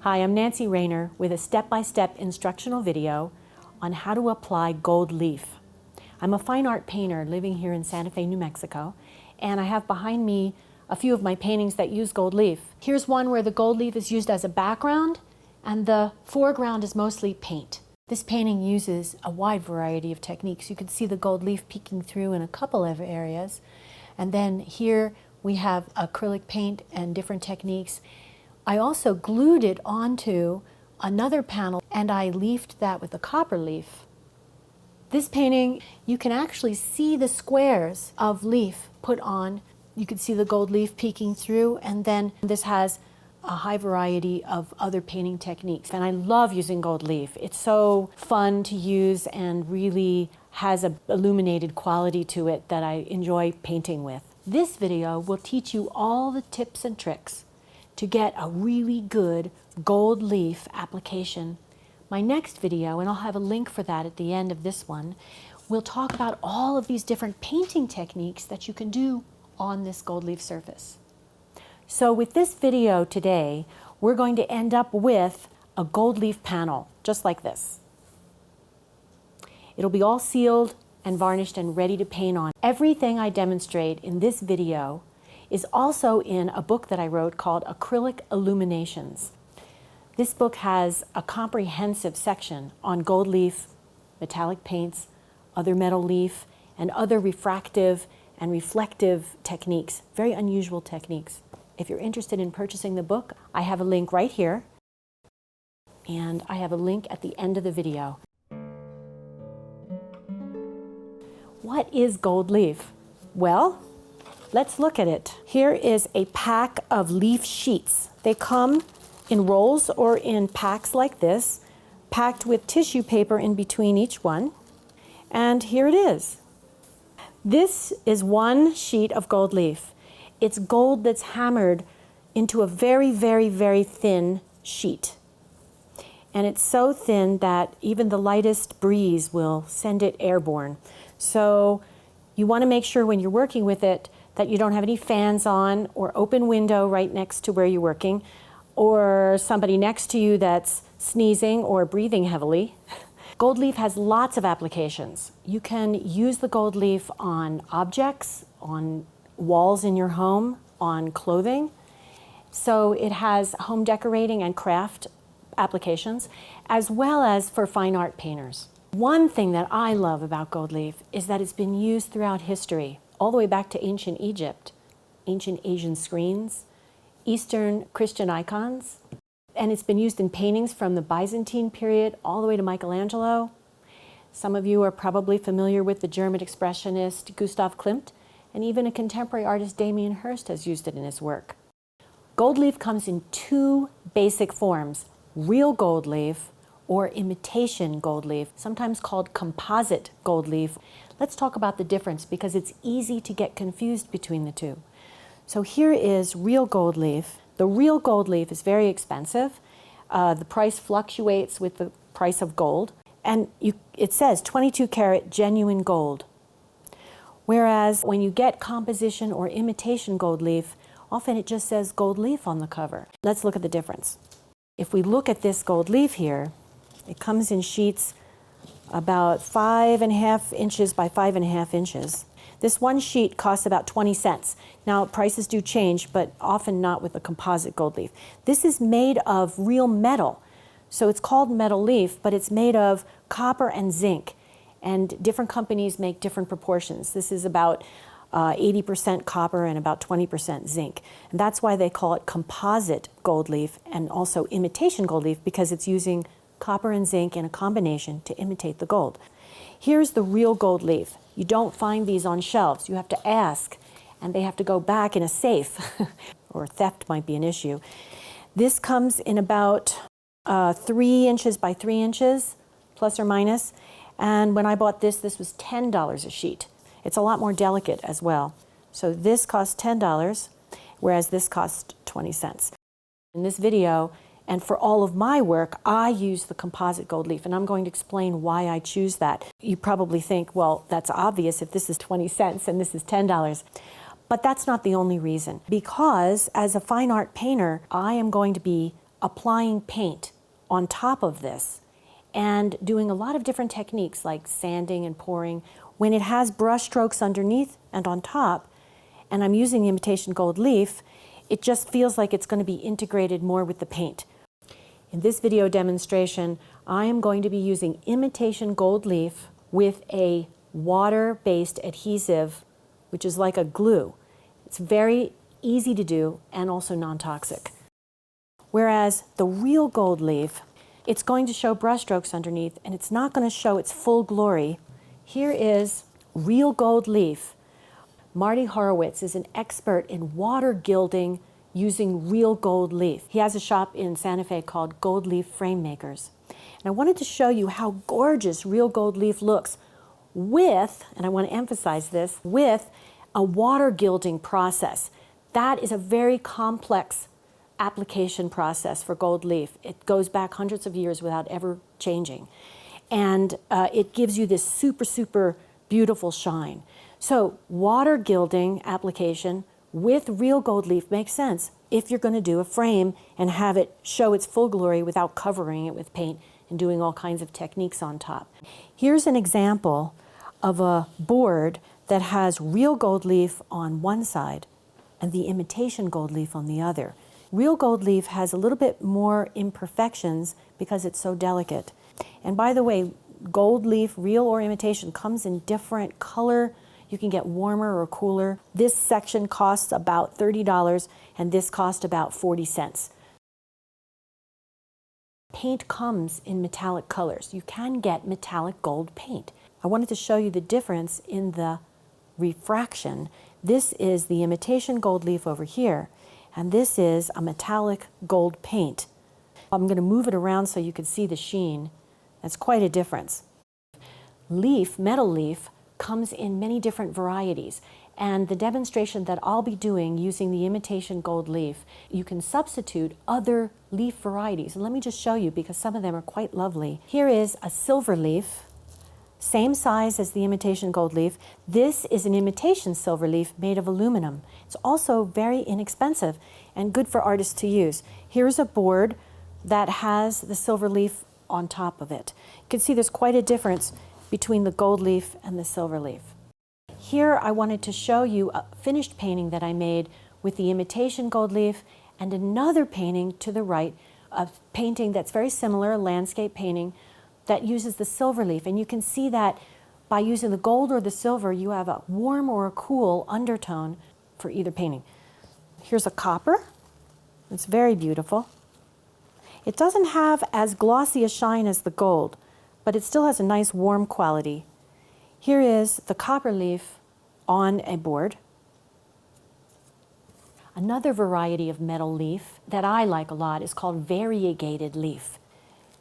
Hi, I'm Nancy Reyner with a step-by-step instructional video on how to apply gold leaf. I'm a fine art painter living here in Santa Fe, New Mexico, and I have behind me a few of my paintings that use gold leaf. Here's one where the gold leaf is used as a background and the foreground is mostly paint. This painting uses a wide variety of techniques. You can see the gold leaf peeking through in a couple of areas. And then here we have acrylic paint and different techniques. I also glued it onto another panel and I leafed that with a copper leaf. This painting, you can actually see the squares of leaf put on. You can see the gold leaf peeking through, and then this has a high variety of other painting techniques. And I love using gold leaf. It's so fun to use and really has an illuminated quality to it that I enjoy painting with. This video will teach you all the tips and tricks to get a really good gold leaf application. My next video, and I'll have a link for that at the end of this one, will talk about all of these different painting techniques that you can do on this gold leaf surface. So with this video today, we're going to end up with a gold leaf panel, just like this. It'll be all sealed and varnished and ready to paint on. Everything I demonstrate in this video is also in a book that I wrote called Acrylic Illuminations. This book has a comprehensive section on gold leaf, metallic paints, other metal leaf, and other refractive and reflective techniques, very unusual techniques. If you're interested in purchasing the book, I have a link right here, and I have a link at the end of the video. What is gold leaf? Well, let's look at it. Here is a pack of leaf sheets. They come in rolls or in packs like this, packed with tissue paper in between each one. And here it is. This is one sheet of gold leaf. It's gold that's hammered into a very, very, very thin sheet. And it's so thin that even the lightest breeze will send it airborne. So you want to make sure when you're working with it that you don't have any fans on or open window right next to where you're working, or somebody next to you that's sneezing or breathing heavily. Gold leaf has lots of applications. You can use the gold leaf on objects, on walls in your home, on clothing. So it has home decorating and craft applications, as well as for fine art painters. One thing that I love about gold leaf is that it's been used throughout history, all the way back to ancient Egypt, ancient Asian screens, Eastern Christian icons, and it's been used in paintings from the Byzantine period all the way to Michelangelo. Some of you are probably familiar with the German expressionist Gustav Klimt, and even a contemporary artist, Damien Hirst, has used it in his work. Gold leaf comes in two basic forms: real gold leaf or imitation gold leaf, sometimes called composite gold leaf. Let's talk about the difference because it's easy to get confused between the two. So here is real gold leaf. The real gold leaf is very expensive. The price fluctuates with the price of gold. And it says 22 karat genuine gold. Whereas when you get composition or imitation gold leaf, often it just says gold leaf on the cover. Let's look at the difference. If we look at this gold leaf here, it comes in sheets about 5.5 inches by 5.5 inches. This one sheet costs about 20 cents. Now, prices do change, but often not with a composite gold leaf. This is made of real metal. So it's called metal leaf, but it's made of copper and zinc. And different companies make different proportions. This is about 80% copper and about 20% zinc. And that's why they call it composite gold leaf and also imitation gold leaf, because it's using copper and zinc in a combination to imitate the gold. Here's the real gold leaf. You don't find these on shelves. You have to ask, and they have to go back in a safe, or theft might be an issue. This comes in about 3 inches by 3 inches, plus or minus. And when I bought this, this was $10 a sheet. It's a lot more delicate as well. So this costs $10, whereas this costs 20 cents. In this video, and for all of my work, I use the composite gold leaf, and I'm going to explain why I choose that. You probably think, well, that's obvious if this is 20 cents and this is $10. But that's not the only reason. Because as a fine art painter, I am going to be applying paint on top of this and doing a lot of different techniques like sanding and pouring, when it has brush strokes underneath and on top, and I'm using the imitation gold leaf, it just feels like it's going to be integrated more with the paint. In this video demonstration, I am going to be using imitation gold leaf with a water-based adhesive, which is like a glue. It's very easy to do and also non-toxic. Whereas the real gold leaf, it's going to show brush strokes underneath and it's not going to show its full glory. Here is real gold leaf. Marty Horowitz is an expert in water gilding using real gold leaf. He has a shop in Santa Fe called Gold Leaf Frame Makers. And I wanted to show you how gorgeous real gold leaf looks with, and I want to emphasize this, with a water gilding process. That is a very complex application process for gold leaf. It goes back hundreds of years without ever changing. And it gives you this super, super beautiful shine. So water gilding application with real gold leaf makes sense if you're going to do a frame and have it show its full glory without covering it with paint and doing all kinds of techniques on top. Here's an example of a board that has real gold leaf on one side and the imitation gold leaf on the other. Real gold leaf has a little bit more imperfections because it's so delicate. And by the way, gold leaf, real or imitation, comes in different color. You can get warmer or cooler. This section costs about $30 and this cost about 40 cents. Paint comes in metallic colors. You can get metallic gold paint. I wanted to show you the difference in the refraction. This is the imitation gold leaf over here, and this is a metallic gold paint. I'm going to move it around so you can see the sheen. That's quite a difference. Leaf, metal leaf, comes in many different varieties, and the demonstration that I'll be doing using the imitation gold leaf, you can substitute other leaf varieties. And let me just show you because some of them are quite lovely. Here is a silver leaf, same size as the imitation gold leaf. This is an imitation silver leaf made of aluminum. It's also very inexpensive and good for artists to use. Here's a board that has the silver leaf on top of it. You can see there's quite a difference between the gold leaf and the silver leaf. Here I wanted to show you a finished painting that I made with the imitation gold leaf and another painting to the right, a painting that's very similar, a landscape painting that uses the silver leaf. And you can see that by using the gold or the silver, you have a warm or a cool undertone for either painting. Here's a copper. It's very beautiful. It doesn't have as glossy a shine as the gold, but it still has a nice warm quality. Here is the copper leaf on a board. Another variety of metal leaf that I like a lot is called variegated leaf.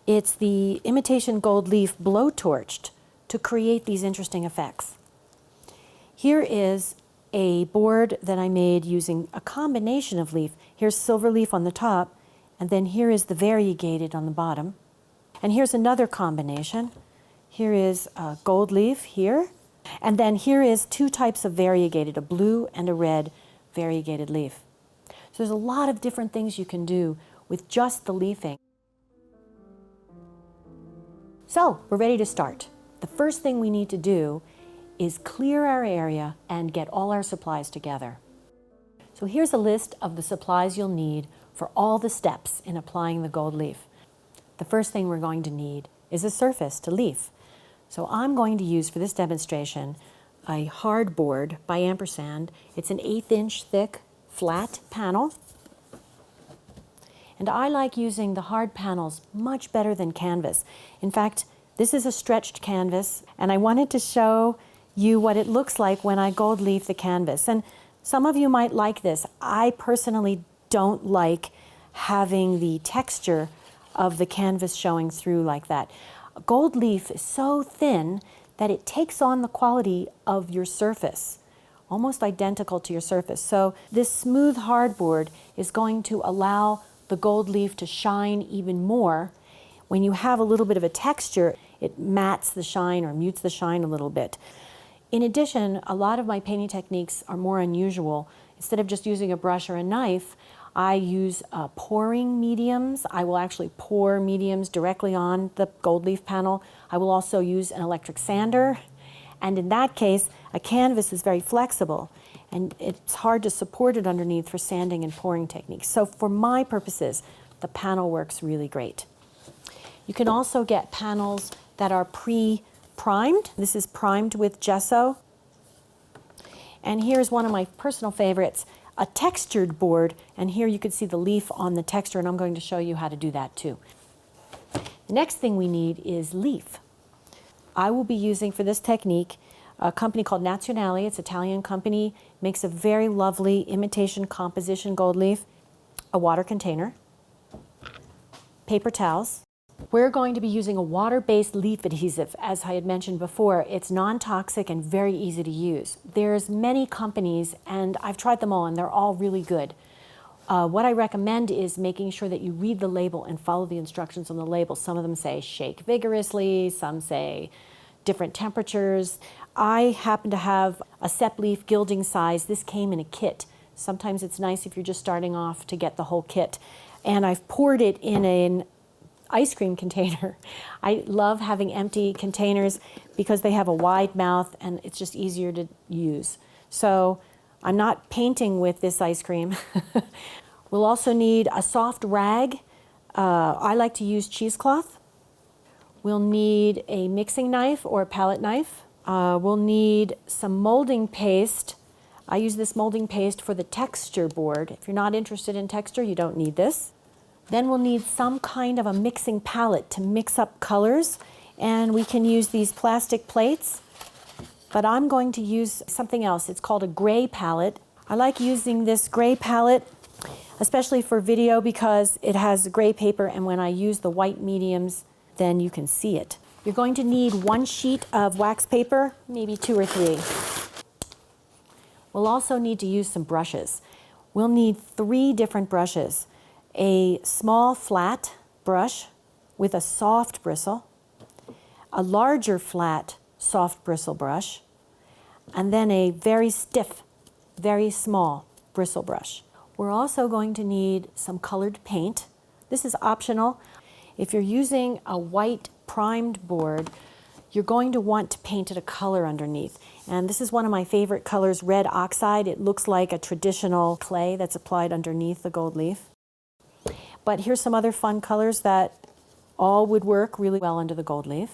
It's the imitation gold leaf blowtorched to create these interesting effects. Here is a board that I made using a combination of leaf. Here's silver leaf on the top, and then here is the variegated on the bottom. And here's another combination. Here is a gold leaf here, and then here is two types of variegated, a blue and a red variegated leaf. So there's a lot of different things you can do with just the leafing. So we're ready to start. The first thing we need to do is clear our area and get all our supplies together. So here's a list of the supplies you'll need for all the steps in applying the gold leaf. The first thing we're going to need is a surface to leaf. So I'm going to use for this demonstration a hard board by Ampersand. It's an 1/8 inch thick flat panel. And I like using the hard panels much better than canvas. In fact, this is a stretched canvas, and I wanted to show you what it looks like when I gold leaf the canvas. And some of you might like this. I personally don't like having the texture of the canvas showing through like that. Gold leaf is so thin that it takes on the quality of your surface, almost identical to your surface. So this smooth hardboard is going to allow the gold leaf to shine even more. When you have a little bit of a texture, it mats the shine or mutes the shine a little bit. In addition, a lot of my painting techniques are more unusual. Instead of just using a brush or a knife, I use pouring mediums. I will actually pour mediums directly on the gold leaf panel. I will also use an electric sander. And in that case, a canvas is very flexible and it's hard to support it underneath for sanding and pouring techniques. So for my purposes, the panel works really great. You can also get panels that are pre-primed. This is primed with gesso. And here's one of my personal favorites, a textured board. And here you can see the leaf on the texture, and I'm going to show you how to do that too. The next thing we need is leaf. I will be using for this technique a company called Nazionale. It's an Italian company, makes a very lovely imitation composition gold leaf, a water container, paper towels. We're going to be using a water-based leaf adhesive. As I had mentioned before, it's non-toxic and very easy to use. There's many companies, and I've tried them all, and they're all really good. What I recommend is making sure that you read the label and follow the instructions on the label. Some of them say shake vigorously, some say different temperatures. I happen to have a sep leaf gilding size. This came in a kit. Sometimes it's nice if you're just starting off to get the whole kit. And I've poured it in an ice cream container. I love having empty containers because they have a wide mouth and it's just easier to use. So I'm not painting with this ice cream. We'll also need a soft rag. I like to use cheesecloth. We'll need a mixing knife or a palette knife. We'll need some molding paste. I use this molding paste for the texture board. If you're not interested in texture, you don't need this. Then we'll need some kind of a mixing palette to mix up colors, and we can use these plastic plates, but I'm going to use something else. It's called a gray palette. I like using this gray palette, especially for video, because it has gray paper, and when I use the white mediums, then you can see it. You're going to need 1 sheet of wax paper, maybe 2 or 3. We'll also need to use some brushes. We'll need 3 different brushes. A small flat brush with a soft bristle, a larger flat soft bristle brush, and then a very stiff, very small bristle brush. We're also going to need some colored paint. This is optional. If you're using a white primed board, you're going to want to paint it a color underneath. And this is one of my favorite colors, red oxide. It looks like a traditional clay that's applied underneath the gold leaf. But here's some other fun colors that all would work really well under the gold leaf.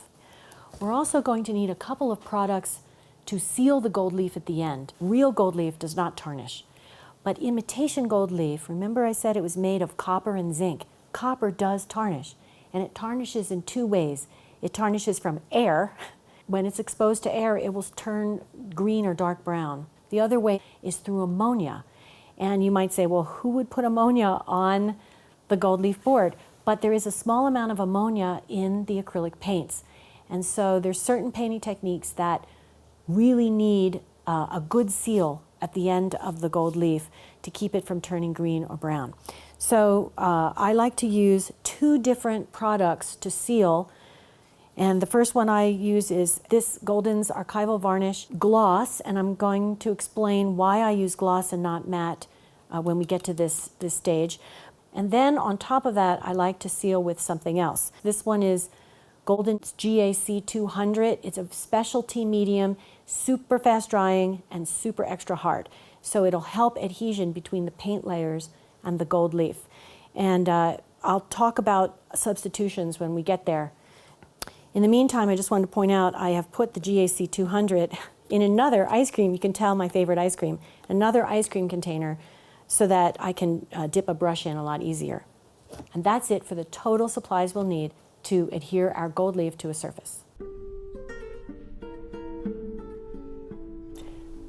We're also going to need a couple of products to seal the gold leaf at the end. Real gold leaf does not tarnish. But imitation gold leaf, remember I said it was made of copper and zinc. Copper does tarnish, and it tarnishes in 2 ways. It tarnishes from air. When it's exposed to air, it will turn green or dark brown. The other way is through ammonia. And you might say, well, who would put ammonia on the gold leaf board? But there is a small amount of ammonia in the acrylic paints. And so there's certain painting techniques that really need a good seal at the end of the gold leaf to keep it from turning green or brown. So I like to use 2 different products to seal. And the first one I use is this Golden's Archival Varnish Gloss, and I'm going to explain why I use gloss and not matte when we get to this stage. And then on top of that, I like to seal with something else. This one is Golden's GAC 200. It's a specialty medium, super fast drying and super extra hard. So it'll help adhesion between the paint layers and the gold leaf. And I'll talk about substitutions when we get there. In the meantime, I just wanted to point out I have put the GAC 200 in another ice cream. You can tell my favorite ice cream, another ice cream container, so that I can dip a brush in a lot easier. And that's it for the total supplies we'll need to adhere our gold leaf to a surface.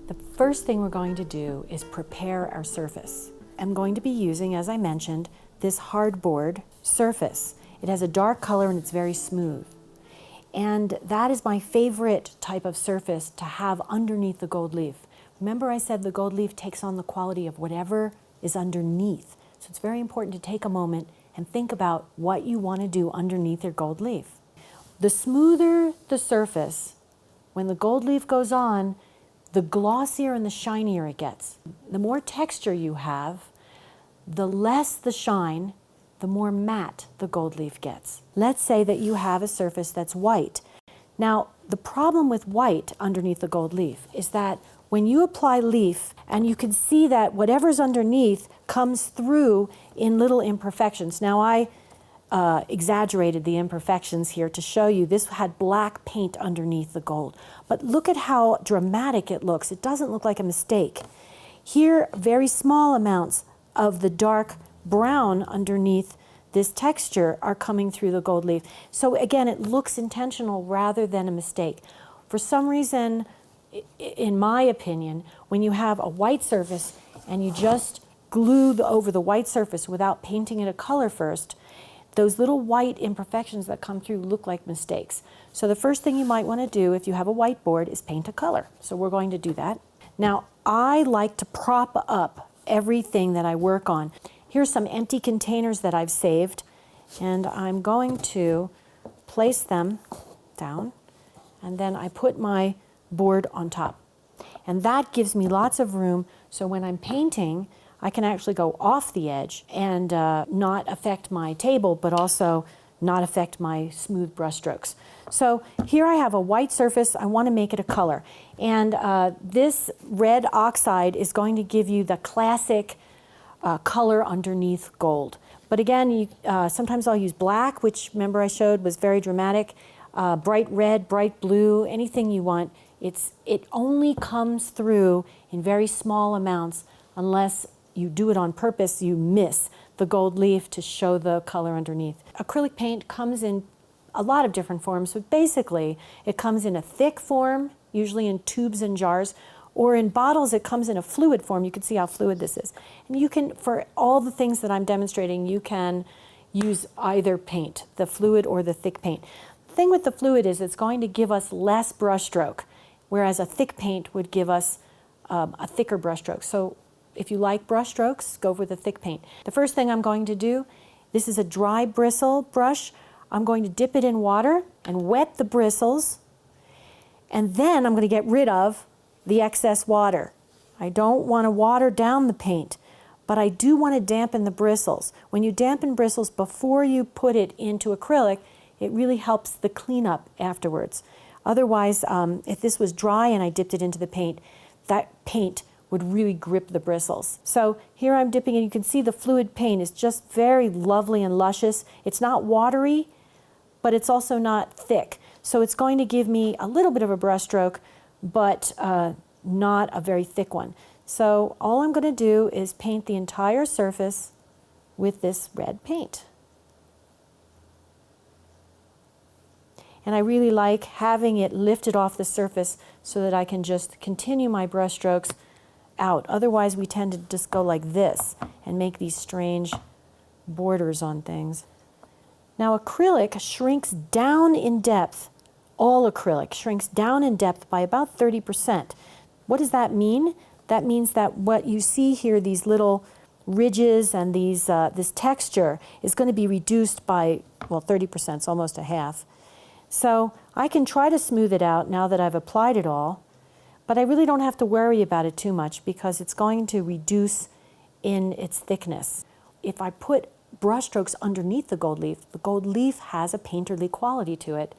The first thing we're going to do is prepare our surface. I'm going to be using, as I mentioned, this hardboard surface. It has a dark color and it's very smooth. And that is my favorite type of surface to have underneath the gold leaf. Remember I said the gold leaf takes on the quality of whatever is underneath. So it's very important to take a moment and think about what you want to do underneath your gold leaf. The smoother the surface, when the gold leaf goes on, the glossier and the shinier it gets. The more texture you have, the less the shine, the more matte the gold leaf gets. Let's say that you have a surface that's white. Now, the problem with white underneath the gold leaf is that when you apply leaf, and you can see that whatever's underneath comes through in little imperfections. Now, I exaggerated the imperfections here to show you this had black paint underneath the gold. But look at how dramatic it looks. It doesn't look like a mistake. Here, very small amounts of the dark brown underneath this texture are coming through the gold leaf. So again, it looks intentional rather than a mistake. For some reason, in my opinion, when you have a white surface and you just glue over the white surface without painting it a color first, those little white imperfections that come through look like mistakes. So the first thing you might want to do if you have a whiteboard is paint a color. So we're going to do that. Now, I like to prop up everything that I work on. Here's some empty containers that I've saved, and I'm going to place them down, and then I put my board on top. And that gives me lots of room, so when I'm painting, I can actually go off the edge and not affect my table, but also not affect my smooth brush strokes. So here I have a white surface. I want to make it a color. And this red oxide is going to give you the classic color underneath gold. But again, sometimes I'll use black, which remember I showed was very dramatic, bright red, bright blue, anything you want. It only comes through in very small amounts unless you do it on purpose, you miss the gold leaf to show the color underneath. Acrylic paint comes in a lot of different forms, but basically it comes in a thick form, usually in tubes and jars, or in bottles it comes in a fluid form. You can see how fluid this is. And you can, for all the things that I'm demonstrating, you can use either paint, the fluid or the thick paint. The thing with the fluid is it's going to give us less brush stroke, whereas a thick paint would give us a thicker brush stroke. So if you like brush strokes, go for the thick paint. The first thing I'm going to do, this is a dry bristle brush. I'm going to dip it in water and wet the bristles, and then I'm going to get rid of the excess water. I don't want to water down the paint, but I do want to dampen the bristles. When you dampen bristles before you put it into acrylic, it really helps the cleanup afterwards. Otherwise, if this was dry and I dipped it into the paint, that paint would really grip the bristles. So here I'm dipping and you can see the fluid paint is just very lovely and luscious. It's not watery, but it's also not thick. So it's going to give me a little bit of a brush stroke, but not a very thick one. So all I'm going to do is paint the entire surface with this red paint. And I really like having it lifted off the surface so that I can just continue my brush strokes out. Otherwise, we tend to just go like this and make these strange borders on things. Now, acrylic shrinks down in depth. All acrylic shrinks down in depth by about 30%. What does that mean? That means that what you see here, these little ridges and this texture, is going to be reduced by, well, 30%, it's almost a half. So I can try to smooth it out now that I've applied it all, but I really don't have to worry about it too much because it's going to reduce in its thickness. If I put brush strokes underneath the gold leaf has a painterly quality to it,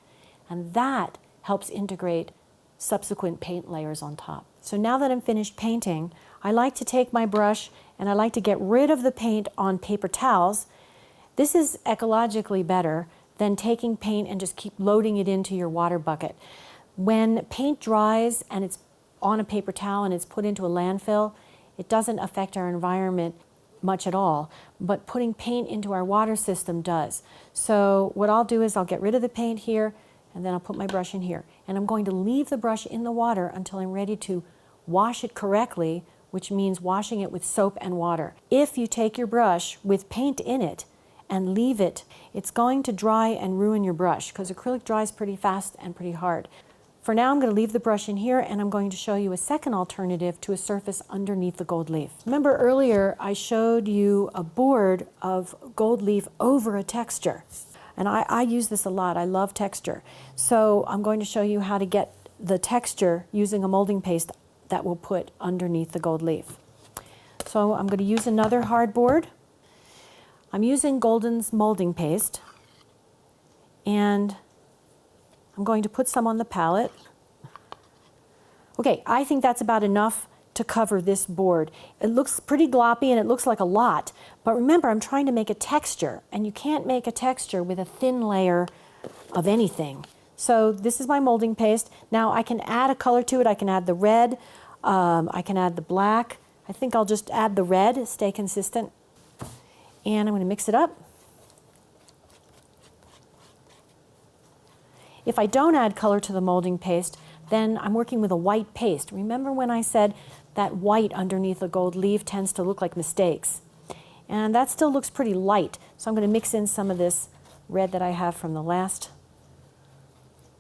and that helps integrate subsequent paint layers on top. So now that I'm finished painting, I like to take my brush and I like to get rid of the paint on paper towels. This is ecologically better than taking paint and just keep loading it into your water bucket. When paint dries and it's on a paper towel and it's put into a landfill, it doesn't affect our environment much at all, but putting paint into our water system does. So what I'll do is I'll get rid of the paint here, and then I'll put my brush in here. And I'm going to leave the brush in the water until I'm ready to wash it correctly, which means washing it with soap and water. If you take your brush with paint in it and leave it, it's going to dry and ruin your brush because acrylic dries pretty fast and pretty hard. For now, I'm going to leave the brush in here and I'm going to show you a second alternative to a surface underneath the gold leaf. Remember earlier I showed you a board of gold leaf over a texture. And I use this a lot. I love texture. So I'm going to show you how to get the texture using a molding paste that we'll put underneath the gold leaf. So I'm going to use another hardboard. I'm using Golden's molding paste, and I'm going to put some on the palette. Okay, I think that's about enough to cover this board. It looks pretty gloppy and it looks like a lot, but remember, I'm trying to make a texture, and you can't make a texture with a thin layer of anything. So this is my molding paste. Now I can add a color to it. I can add the red, I can add the black. I think I'll just add the red, stay consistent. And I'm going to mix it up. If I don't add color to the molding paste, then I'm working with a white paste. Remember when I said that white underneath the gold leaf tends to look like mistakes? And that still looks pretty light. So I'm going to mix in some of this red that I have from the last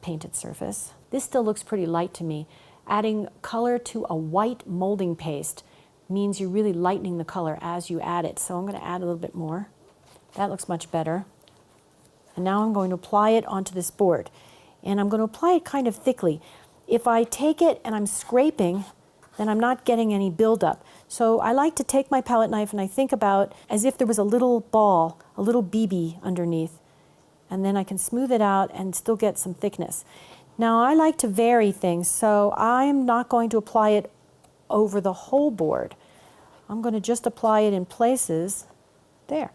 painted surface. This still looks pretty light to me. Adding color to a white molding paste means you're really lightening the color as you add it. So I'm going to add a little bit more. That looks much better. And now I'm going to apply it onto this board. And I'm going to apply it kind of thickly. If I take it and I'm scraping, then I'm not getting any buildup. So I like to take my palette knife and I think about as if there was a little ball, a little BB underneath. And then I can smooth it out and still get some thickness. Now I like to vary things, so I'm not going to apply it over the whole board. I'm going to just apply it in places. There.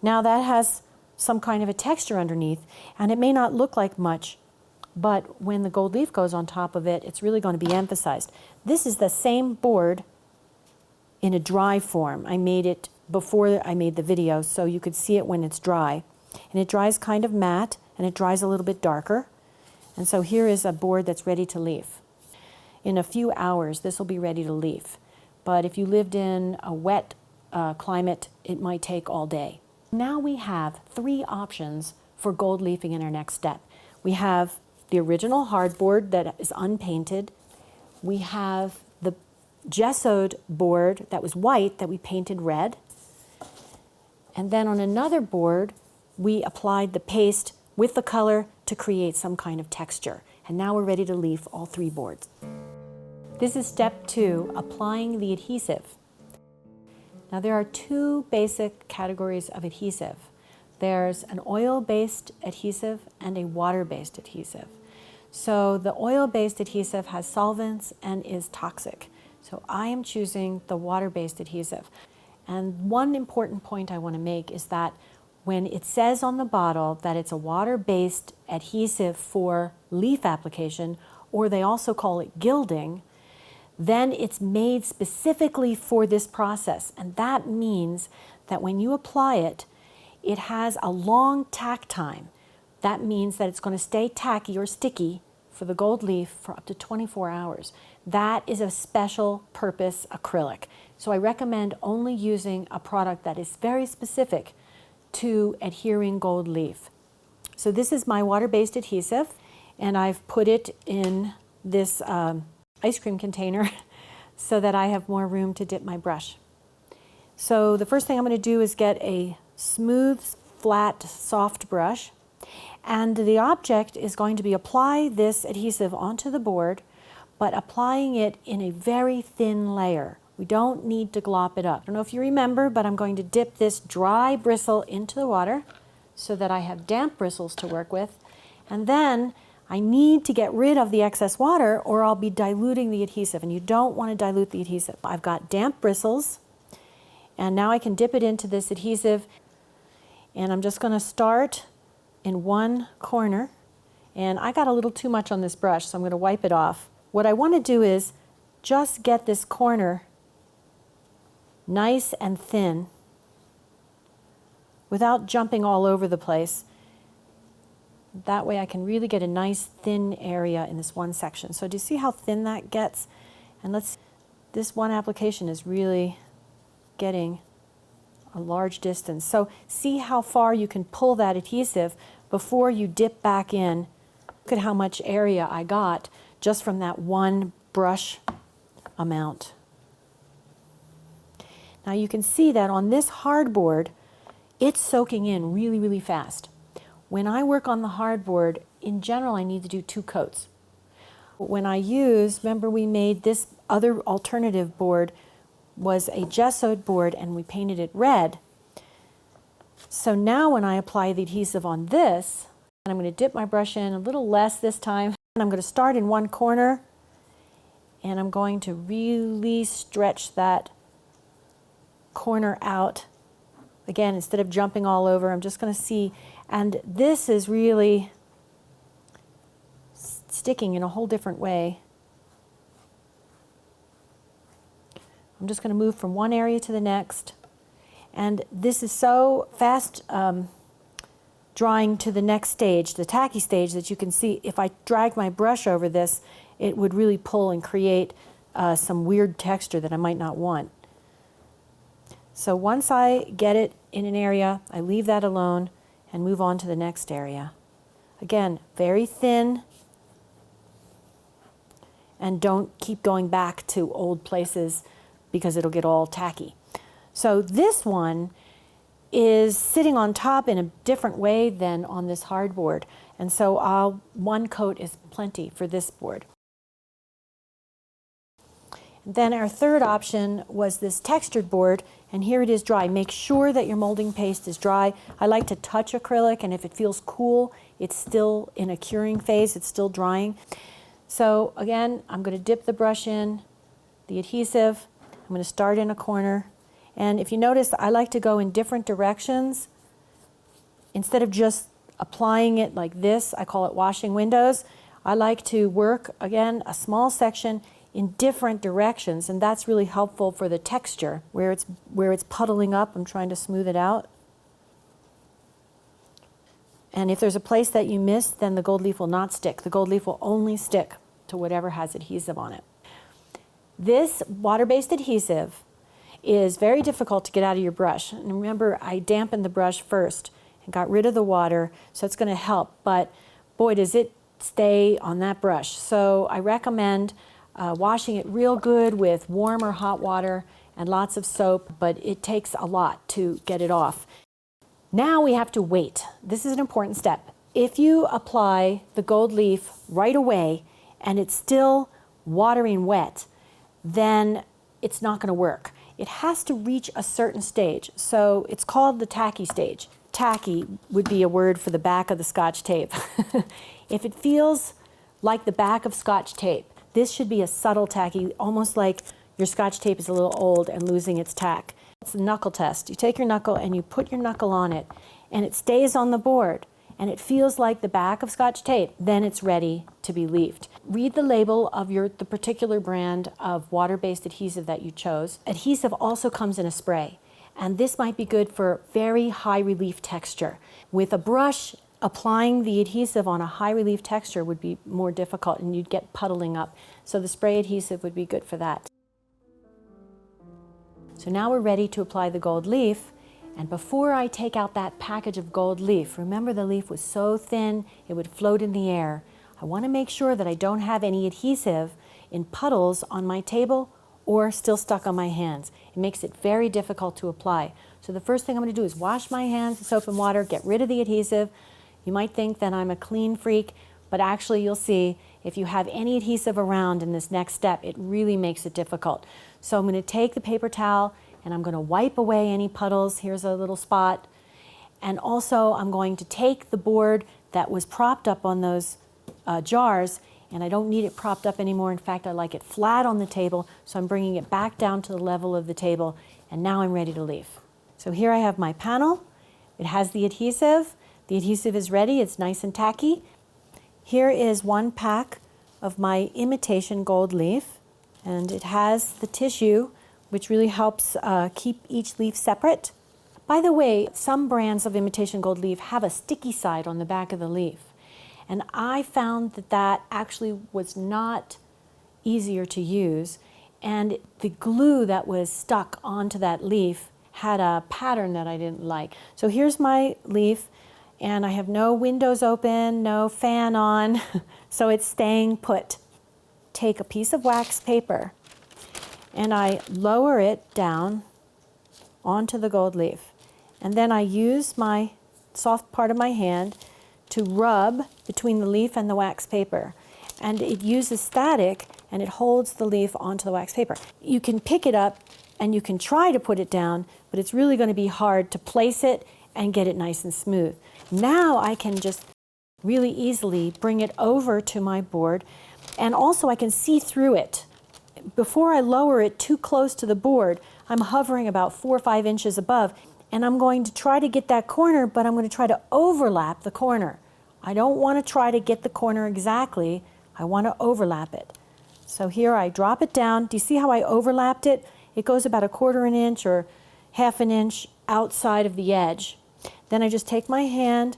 Now that has some kind of a texture underneath, and it may not look like much, but when the gold leaf goes on top of it, it's really going to be emphasized. This is the same board in a dry form. I made it before I made the video, so you could see it when it's dry. And it dries kind of matte, and it dries a little bit darker. And so here is a board that's ready to leaf. In a few hours, this will be ready to leaf. But if you lived in a wet climate, it might take all day. Now we have 3 options for gold leafing in our next step. We have the original hardboard that is unpainted. We have the gessoed board that was white that we painted red. And then on another board, we applied the paste with the color to create some kind of texture. And now we're ready to leaf all 3 boards. This is step 2, applying the adhesive. Now there are 2 basic categories of adhesive. There's an oil-based adhesive and a water-based adhesive. So the oil-based adhesive has solvents and is toxic. So I am choosing the water-based adhesive. And one important point I want to make is that when it says on the bottle that it's a water-based adhesive for leaf application, or they also call it gilding, then it's made specifically for this process. And that means that when you apply it, it has a long tack time. That means that it's going to stay tacky or sticky for the gold leaf for up to 24 hours. That is a special purpose acrylic. So I recommend only using a product that is very specific to adhering gold leaf. So this is my water-based adhesive, and I've put it in this ice cream container so that I have more room to dip my brush. So the first thing I'm going to do is get a smooth, flat, soft brush, and the object is going to be apply this adhesive onto the board, but applying it in a very thin layer. We don't need to glop it up. I don't know if you remember, but I'm going to dip this dry bristle into the water so that I have damp bristles to work with, and then I need to get rid of the excess water or I'll be diluting the adhesive, and you don't want to dilute the adhesive. I've got damp bristles, and now I can dip it into this adhesive, and I'm just going to start in one corner, and I got a little too much on this brush, so I'm going to wipe it off. What I want to do is just get this corner nice and thin without jumping all over the place. That way I can really get a nice thin area in this one section. So do you see how thin that gets? And this one application is really getting a large distance. So see how far you can pull that adhesive before you dip back in. Look at how much area I got just from that one brush amount. Now you can see that on this hardboard, it's soaking in really, really fast. When I work on the hardboard, in general, I need to do 2 coats. When I use, remember we made this other alternative board was a gessoed board and we painted it red. So now when I apply the adhesive on this, and I'm going to dip my brush in a little less this time, and I'm going to start in one corner, and I'm going to really stretch that corner out. Again, instead of jumping all over, I'm just going to see, and this is really sticking in a whole different way. I'm just going to move from one area to the next. And this is so fast drying to the next stage, the tacky stage, that you can see if I drag my brush over this, it would really pull and create some weird texture that I might not want. So once I get it in an area, I leave that alone and move on to the next area. Again, very thin, and don't keep going back to old places because it'll get all tacky. So this one is sitting on top in a different way than on this hardboard. And so one coat is plenty for this board. Then our third option was this textured board, and here it is dry. Make sure that your molding paste is dry. I like to touch acrylic, and if it feels cool, it's still in a curing phase, it's still drying. So again, I'm going to dip the brush in the adhesive. I'm going to start in a corner. And if you notice, I like to go in different directions. Instead of just applying it like this, I call it washing windows, I like to work, again, a small section in different directions, and that's really helpful for the texture. Where it's puddling up, I'm trying to smooth it out. And if there's a place that you miss, then the gold leaf will not stick. The gold leaf will only stick to whatever has adhesive on it. This water-based adhesive is very difficult to get out of your brush. And remember, I dampened the brush first and got rid of the water, so it's going to help. But boy, does it stay on that brush. So I recommend washing it real good with warm or hot water and lots of soap, but it takes a lot to get it off. Now we have to wait. This is an important step. If you apply the gold leaf right away and it's still watery and wet, then it's not going to work. It has to reach a certain stage. So it's called the tacky stage. Tacky would be a word for the back of the Scotch tape. If it feels like the back of Scotch tape, this should be a subtle tacky, almost like your Scotch tape is a little old and losing its tack. It's a knuckle test. You take your knuckle and you put your knuckle on it, and it stays on the board, and it feels like the back of Scotch tape, then it's ready to be leafed. Read the label of the particular brand of water-based adhesive that you chose. Adhesive also comes in a spray, and this might be good for very high relief texture. With a brush, applying the adhesive on a high relief texture would be more difficult and you'd get puddling up. So the spray adhesive would be good for that. So now we're ready to apply the gold leaf. And before I take out that package of gold leaf, remember the leaf was so thin it would float in the air. I want to make sure that I don't have any adhesive in puddles on my table or still stuck on my hands. It makes it very difficult to apply. So the first thing I'm going to do is wash my hands with soap and water, get rid of the adhesive. You might think that I'm a clean freak, but actually you'll see if you have any adhesive around in this next step, it really makes it difficult. So I'm going to take the paper towel and I'm going to wipe away any puddles. Here's a little spot. And also I'm going to take the board that was propped up on those jars, and I don't need it propped up anymore. In fact, I like it flat on the table, so I'm bringing it back down to the level of the table, and now I'm ready to leaf. So here I have my panel. It has the adhesive. The adhesive is ready. It's nice and tacky. Here is one pack of my Imitation gold leaf, and it has the tissue, which really helps keep each leaf separate. By the way, some brands of Imitation gold leaf have a sticky side on the back of the leaf, and I found that that actually was not easier to use, and the glue that was stuck onto that leaf had a pattern that I didn't like. So here's my leaf, and I have no windows open, no fan on, so it's staying put. Take a piece of wax paper and I lower it down onto the gold leaf. And then I use my soft part of my hand to rub between the leaf and the wax paper. And it uses static and it holds the leaf onto the wax paper. You can pick it up and you can try to put it down, but it's really going to be hard to place it and get it nice and smooth. Now I can just really easily bring it over to my board, and also I can see through it. Before I lower it too close to the board, I'm hovering about 4 or 5 inches above, and I'm going to try to get that corner, but I'm going to try to overlap the corner. I don't want to try to get the corner exactly, I want to overlap it. So here I drop it down. Do you see how I overlapped it? It goes about 1/4 inch or 1/2 inch outside of the edge. Then I just take my hand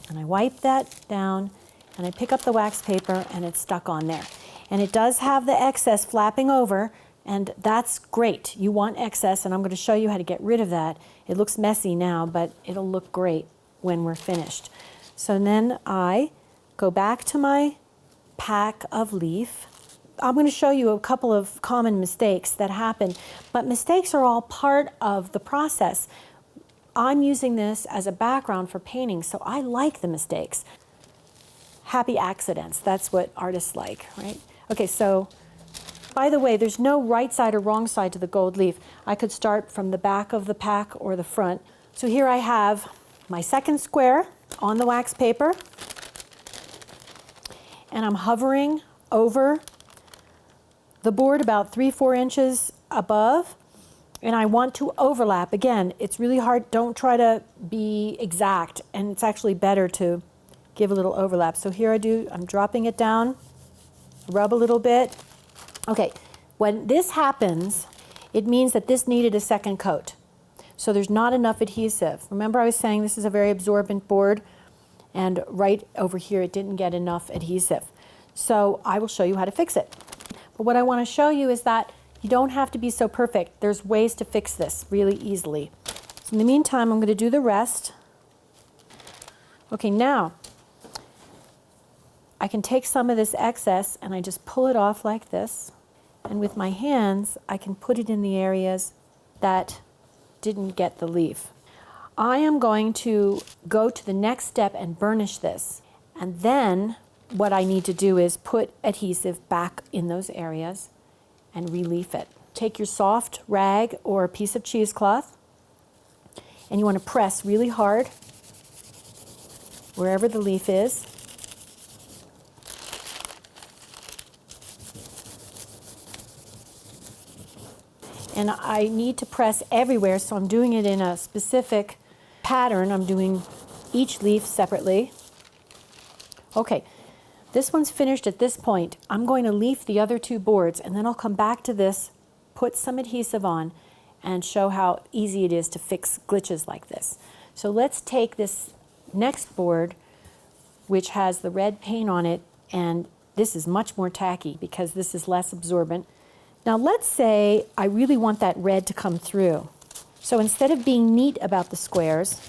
and I wipe that down, and I pick up the wax paper, and it's stuck on there. And it does have the excess flapping over, and that's great. You want excess, and I'm going to show you how to get rid of that. It looks messy now, but it'll look great when we're finished. So then I go back to my pack of leaf. I'm going to show you a couple of common mistakes that happen, but mistakes are all part of the process. I'm using this as a background for painting, so I like the mistakes. Happy accidents, that's what artists like, right? Okay, so by the way, there's no right side or wrong side to the gold leaf. I could start from the back of the pack or the front. So here I have my second square on the wax paper, and I'm hovering over the board about 3 or 4 inches above, and I want to overlap. Again, it's really hard. Don't try to be exact, and it's actually better to give a little overlap. So here I'm dropping it down, rub a little bit. Okay, when this happens, it means that this needed a second coat. So there's not enough adhesive. Remember I was saying this is a very absorbent board, and right over here it didn't get enough adhesive. So I will show you how to fix it. But what I want to show you is that you don't have to be so perfect. There's ways to fix this really easily. So in the meantime, I'm going to do the rest. Okay, now I can take some of this excess and I just pull it off like this. And with my hands, I can put it in the areas that didn't get the leaf. I am going to go to the next step and burnish this. And then what I need to do is put adhesive back in those areas and relief it. Take your soft rag or a piece of cheesecloth, and you want to press really hard wherever the leaf is. And I need to press everywhere, so I'm doing it in a specific pattern. I'm doing each leaf separately. Okay, this one's finished at this point. I'm going to leaf the other 2 boards, and then I'll come back to this, put some adhesive on, and show how easy it is to fix glitches like this. So let's take this next board, which has the red paint on it, and this is much more tacky because this is less absorbent. Now let's say I really want that red to come through. So instead of being neat about the squares,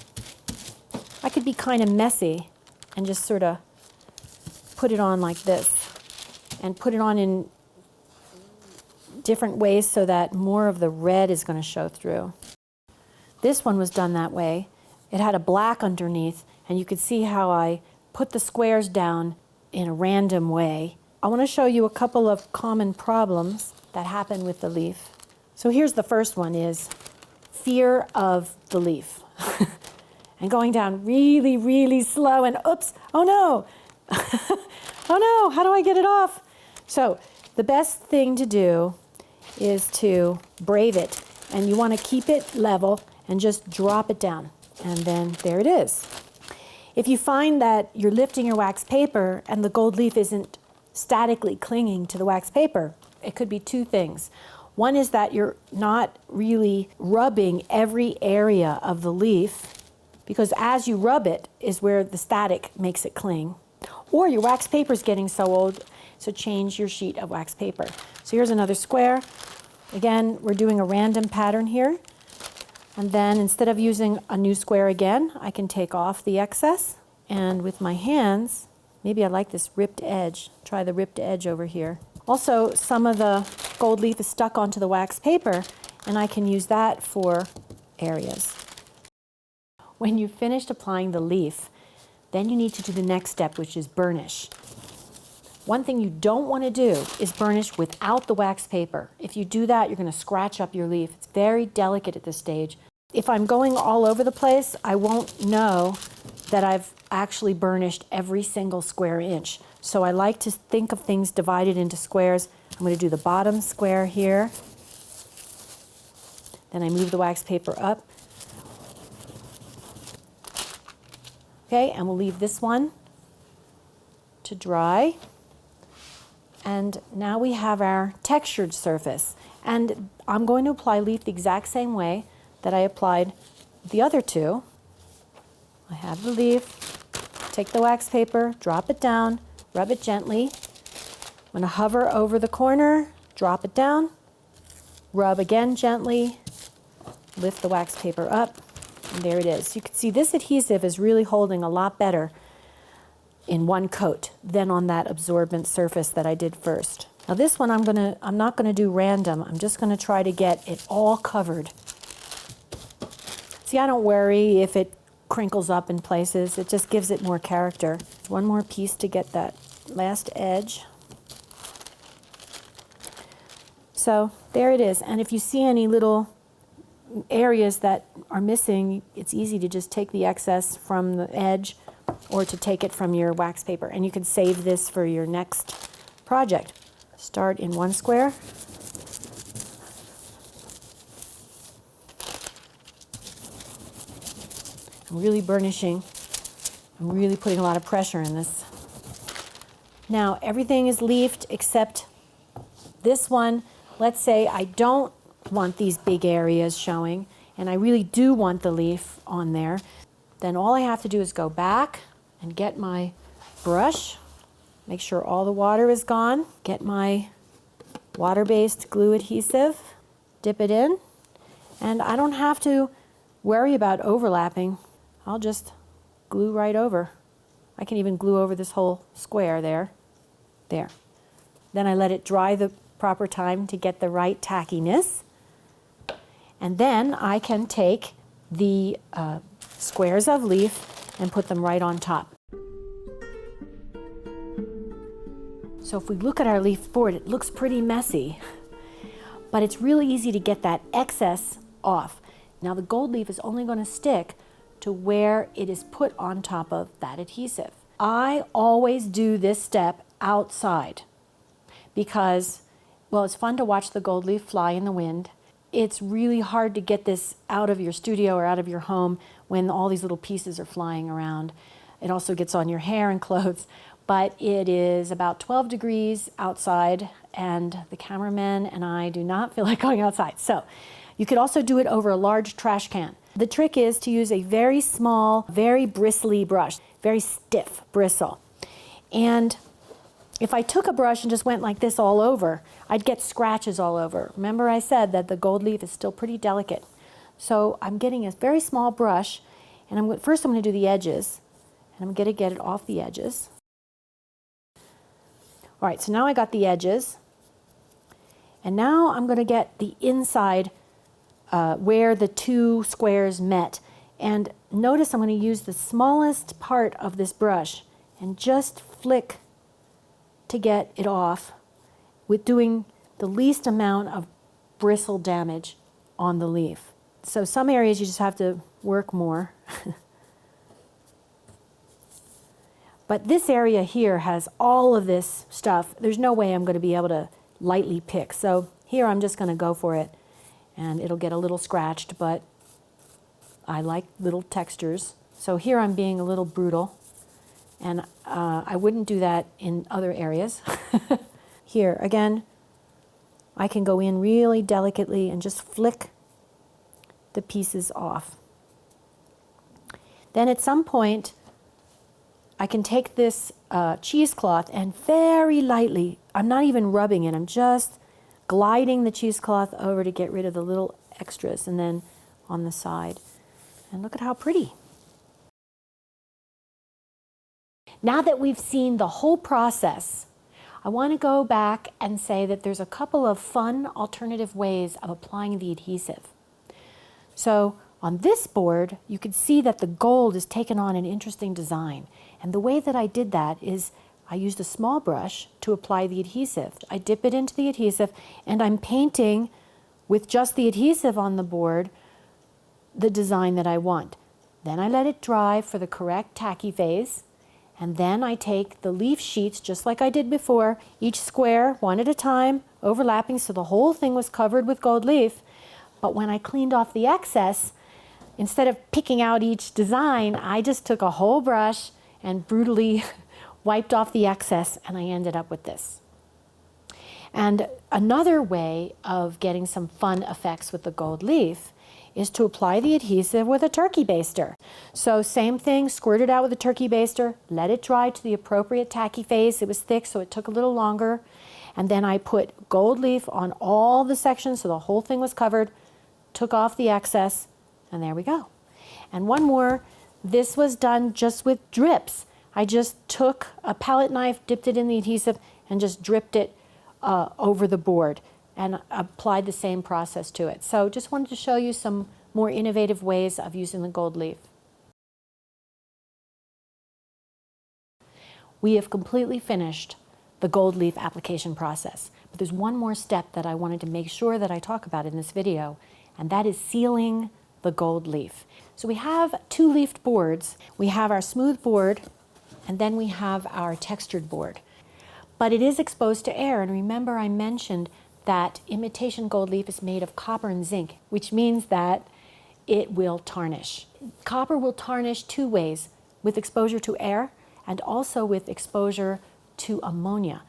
I could be kind of messy and just sort of put it on like this, and put it on in different ways so that more of the red is going to show through. This one was done that way. It had a black underneath, and you could see how I put the squares down in a random way. I want to show you a couple of common problems that happen with the leaf. So here's the first one, is fear of the leaf. And going down really, really slow, and oops, oh no, oh no, how do I get it off? So the best thing to do is to brave it, and you want to keep it level and just drop it down, and then there it is. If you find that you're lifting your wax paper and the gold leaf isn't statically clinging to the wax paper, it could be 2 things. One is that you're not really rubbing every area of the leaf, because as you rub it is where the static makes it cling. Or your wax paper is getting so old, so change your sheet of wax paper. So here's another square. Again, we're doing a random pattern here. And then instead of using a new square again, I can take off the excess. And with my hands, maybe I like this ripped edge. Try the ripped edge over here. Also, some of the gold leaf is stuck onto the wax paper, and I can use that for areas. When you've finished applying the leaf, then you need to do the next step, which is burnish. One thing you don't want to do is burnish without the wax paper. If you do that, you're going to scratch up your leaf. It's very delicate at this stage. If I'm going all over the place, I won't know that I've actually burnished every single square inch. So I like to think of things divided into squares. I'm going to do the bottom square here. Then I move the wax paper up. Okay, and we'll leave this one to dry. And now we have our textured surface. And I'm going to apply leaf the exact same way that I applied the other two. I have the leaf, take the wax paper, drop it down, rub it gently. I'm going to hover over the corner, drop it down, rub again gently, lift the wax paper up, and there it is. You can see this adhesive is really holding a lot better in one coat than on that absorbent surface that I did first. Now this one I'm not going to do random. I'm just going to try to get it all covered. See, I don't worry if it crinkles up in places. It just gives it more character. One more piece to get that last edge. So there it is. And if you see any little areas that are missing, it's easy to just take the excess from the edge or to take it from your wax paper. And you can save this for your next project. Start in one square. I'm really burnishing. I'm really putting a lot of pressure in this. Now everything is leafed except this one. Let's say I don't want these big areas showing and I really do want the leaf on there. Then all I have to do is go back and get my brush, make sure all the water is gone, get my water-based glue adhesive, dip it in, and I don't have to worry about overlapping. I'll just glue right over. I can even glue over this whole square there. There. Then I let it dry the proper time to get the right tackiness. And then I can take the squares of leaf and put them right on top. So if we look at our leaf board, it looks pretty messy, but it's really easy to get that excess off. Now the gold leaf is only going to stick to where it is put on top of that adhesive. I always do this step outside because, well, it's fun to watch the gold leaf fly in the wind. It's really hard to get this out of your studio or out of your home when all these little pieces are flying around. It also gets on your hair and clothes, but it is about 12 degrees outside and the cameraman and I do not feel like going outside. So you could also do it over a large trash can. The trick is to use a very small, very bristly brush, very stiff bristle. And if I took a brush and just went like this all over, I'd get scratches all over. Remember I said that the gold leaf is still pretty delicate. So I'm getting a very small brush, and first I'm going to do the edges, and I'm going to get it off the edges. All right, so now I got the edges, and now I'm going to get the inside where the two squares met. And notice I'm going to use the smallest part of this brush and just flick to get it off with doing the least amount of bristle damage on the leaf. So some areas you just have to work more. But this area here has all of this stuff. There's no way I'm going to be able to lightly pick. So here I'm just going to go for it. And it'll get a little scratched, but I like little textures. So here I'm being a little brutal. And I wouldn't do that in other areas. Here, again, I can go in really delicately and just flick the pieces off. Then at some point, I can take this cheesecloth and very lightly, I'm not even rubbing it, I'm just gliding the cheesecloth over to get rid of the little extras, and then on the side. And look at how pretty. Now that we've seen the whole process, I want to go back and say that there's a couple of fun alternative ways of applying the adhesive. So on this board, you can see that the gold is taken on an interesting design. And the way that I did that is I used a small brush to apply the adhesive. I dip it into the adhesive and I'm painting with just the adhesive on the board the design that I want. Then I let it dry for the correct tacky phase, and then I take the leaf sheets just like I did before, each square one at a time, overlapping so the whole thing was covered with gold leaf. But when I cleaned off the excess, instead of picking out each design, I just took a whole brush and brutally wiped off the excess, and I ended up with this. And another way of getting some fun effects with the gold leaf is to apply the adhesive with a turkey baster. So same thing, squirt it out with a turkey baster, let it dry to the appropriate tacky phase. It was thick, so it took a little longer. And then I put gold leaf on all the sections so the whole thing was covered, took off the excess, and there we go. And one more, this was done just with drips. I just took a palette knife, dipped it in the adhesive, and just dripped it over the board and applied the same process to it. So just wanted to show you some more innovative ways of using the gold leaf. We have completely finished the gold leaf application process, but there's one more step that I wanted to make sure that I talk about in this video, and that is sealing the gold leaf. So we have two leafed boards. We have our smooth board, and then we have our textured board. But it is exposed to air, and remember I mentioned that imitation gold leaf is made of copper and zinc, which means that it will tarnish. Copper will tarnish two ways, with exposure to air and also with exposure to ammonia.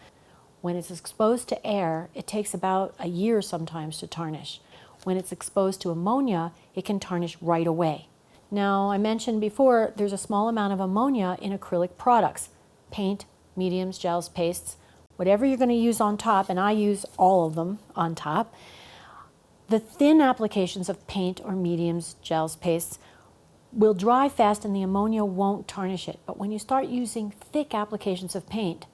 When it's exposed to air, it takes about a year sometimes to tarnish. When it's exposed to ammonia, it can tarnish right away. Now, I mentioned before, there's a small amount of ammonia in acrylic products, paint, mediums, gels, pastes, whatever you're going to use on top, and I use all of them on top. The thin applications of paint or mediums, gels, pastes will dry fast and the ammonia won't tarnish it. But when you start using thick applications of paint,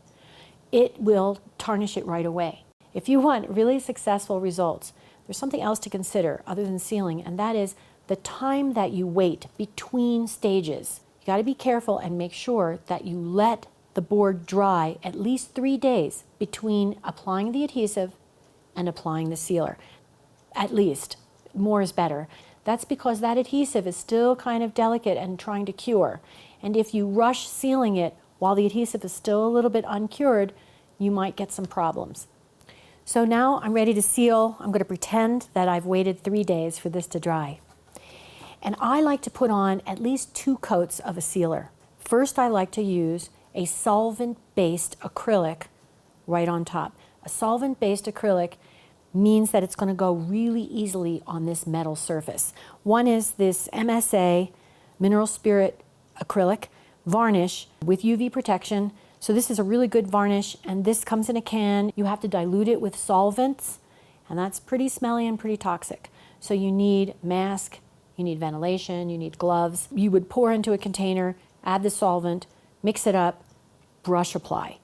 it will tarnish it right away. If you want really successful results, there's something else to consider other than sealing, and that is the time that you wait between stages. You got to be careful and make sure that you let the board dry at least 3 days between applying the adhesive and applying the sealer. At least. More is better. That's because that adhesive is still kind of delicate and trying to cure. And if you rush sealing it while the adhesive is still a little bit uncured, you might get some problems. So now I'm ready to seal. I'm going to pretend that I've waited 3 days for this to dry. And I like to put on at least 2 coats of a sealer. First, I like to use a solvent-based acrylic right on top. A solvent-based acrylic means that it's going to go really easily on this metal surface. One is this MSA, Mineral Spirit Acrylic varnish with UV protection. So this is a really good varnish, and this comes in a can. You have to dilute it with solvents, and that's pretty smelly and pretty toxic. So you need mask, you need ventilation, you need gloves. You would pour into a container, add the solvent, mix it up, brush apply.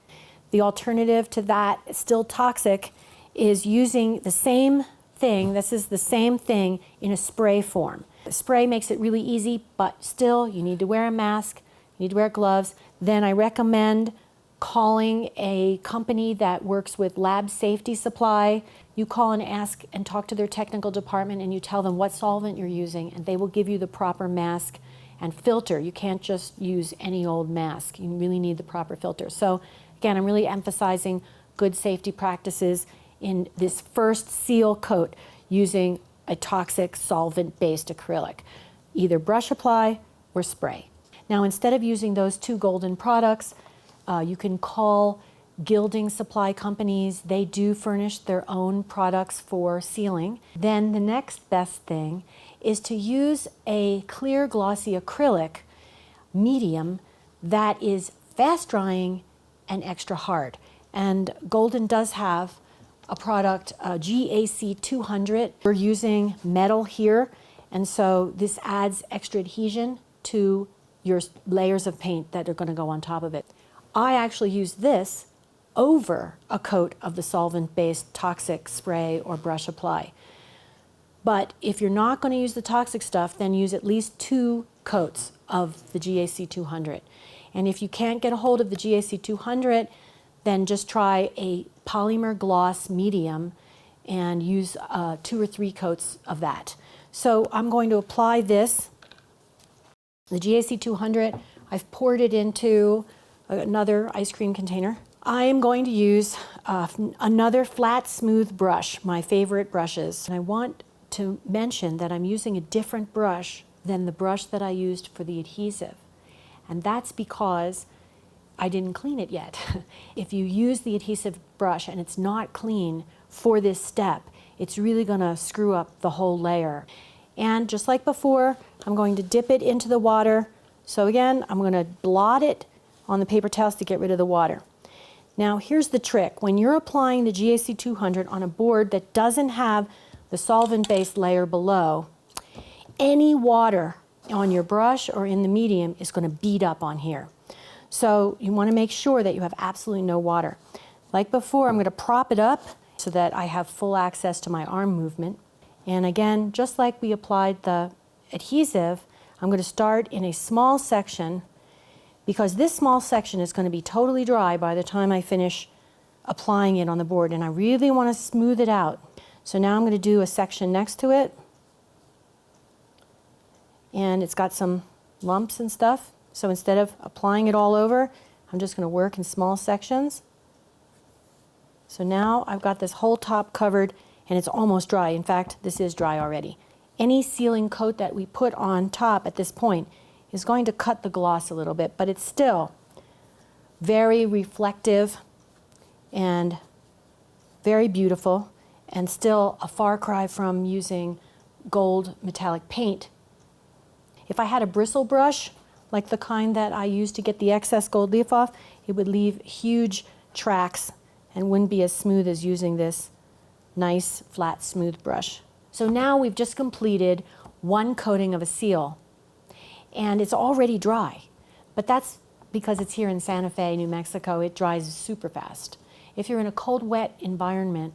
The alternative to that, still toxic, is using the same thing, this is the same thing in a spray form. The spray makes it really easy, but still you need to wear a mask, you need to wear gloves. Then I recommend calling a company that works with lab safety supply. You call and ask and talk to their technical department, and you tell them what solvent you're using, and they will give you the proper mask and filter. You can't just use any old mask. You really need the proper filter. So again, I'm really emphasizing good safety practices in this first seal coat using a toxic solvent-based acrylic. Either brush apply or spray. Now, instead of using those 2 golden products, you can call gilding supply companies. They do furnish their own products for sealing. Then the next best thing is to use a clear glossy acrylic medium that is fast drying and extra hard. And Golden does have a product, GAC 200. We're using metal here, and so this adds extra adhesion to your layers of paint that are going to go on top of it. I actually use this over a coat of the solvent-based toxic spray or brush apply. But if you're not going to use the toxic stuff, then use at least 2 coats of the GAC 200. And if you can't get a hold of the GAC 200, then just try a polymer gloss medium and use 2 or 3 coats of that. So I'm going to apply this, the GAC 200. I've poured it into another ice cream container. I am going to use another flat, smooth brush, my favorite brushes. And I want to mention that I'm using a different brush than the brush that I used for the adhesive. And that's because I didn't clean it yet. If you use the adhesive brush and it's not clean for this step, it's really going to screw up the whole layer. And just like before, I'm going to dip it into the water. So again, I'm going to blot it on the paper towels to get rid of the water. Now here's the trick. When you're applying the GAC 200 on a board that doesn't have the solvent-based layer below, any water on your brush or in the medium is going to bead up on here. So you want to make sure that you have absolutely no water. Like before, I'm going to prop it up so that I have full access to my arm movement. And again, just like we applied the adhesive, I'm going to start in a small section, because this small section is going to be totally dry by the time I finish applying it on the board, and I really want to smooth it out. So now I'm going to do a section next to it, and it's got some lumps and stuff. So instead of applying it all over, I'm just going to work in small sections. So now I've got this whole top covered, and it's almost dry. In fact, this is dry already. Any sealing coat that we put on top at this point is going to cut the gloss a little bit, but it's still very reflective and very beautiful, and still a far cry from using gold metallic paint. If I had a bristle brush, like the kind that I used to get the excess gold leaf off, it would leave huge tracks and wouldn't be as smooth as using this nice, flat, smooth brush. So now we've just completed one coating of a seal, and it's already dry. But that's because it's here in Santa Fe, New Mexico. It dries super fast. If you're in a cold, wet environment,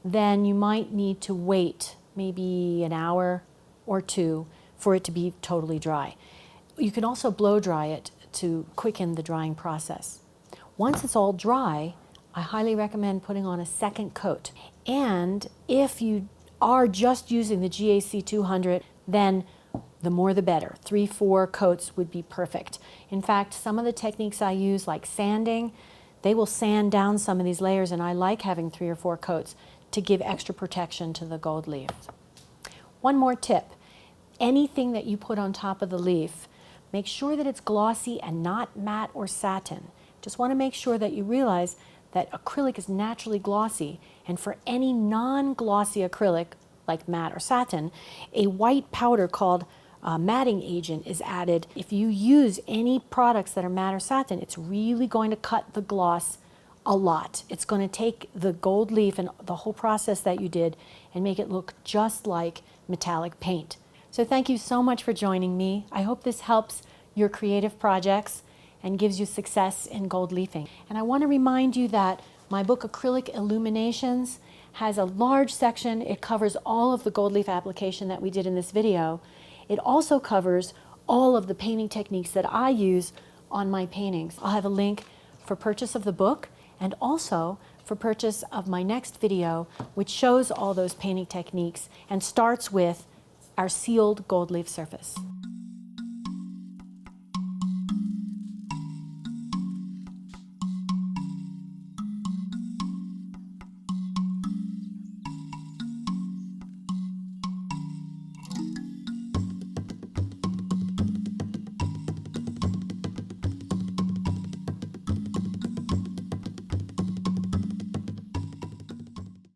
then you might need to wait maybe an hour or 2 for it to be totally dry. You can also blow dry it to quicken the drying process. Once it's all dry, I highly recommend putting on a second coat. And if you are just using the GAC 200, then the more the better. 3-4 coats would be perfect. In fact, some of the techniques I use, like sanding, they will sand down some of these layers, and I like having 3 or 4 coats to give extra protection to the gold leaf. One more tip. Anything that you put on top of the leaf, make sure that it's glossy and not matte or satin. Just want to make sure that you realize that acrylic is naturally glossy, and for any non-glossy acrylic, like matte or satin, a white powder called matting agent is added. If you use any products that are matte or satin, it's really going to cut the gloss a lot. It's going to take the gold leaf and the whole process that you did and make it look just like metallic paint. So thank you so much for joining me. I hope this helps your creative projects and gives you success in gold leafing. And I want to remind you that my book, Acrylic Illuminations, has a large section. It covers all of the gold leaf application that we did in this video. It also covers all of the painting techniques that I use on my paintings. I'll have a link for purchase of the book and also for purchase of my next video, which shows all those painting techniques and starts with our sealed gold leaf surface.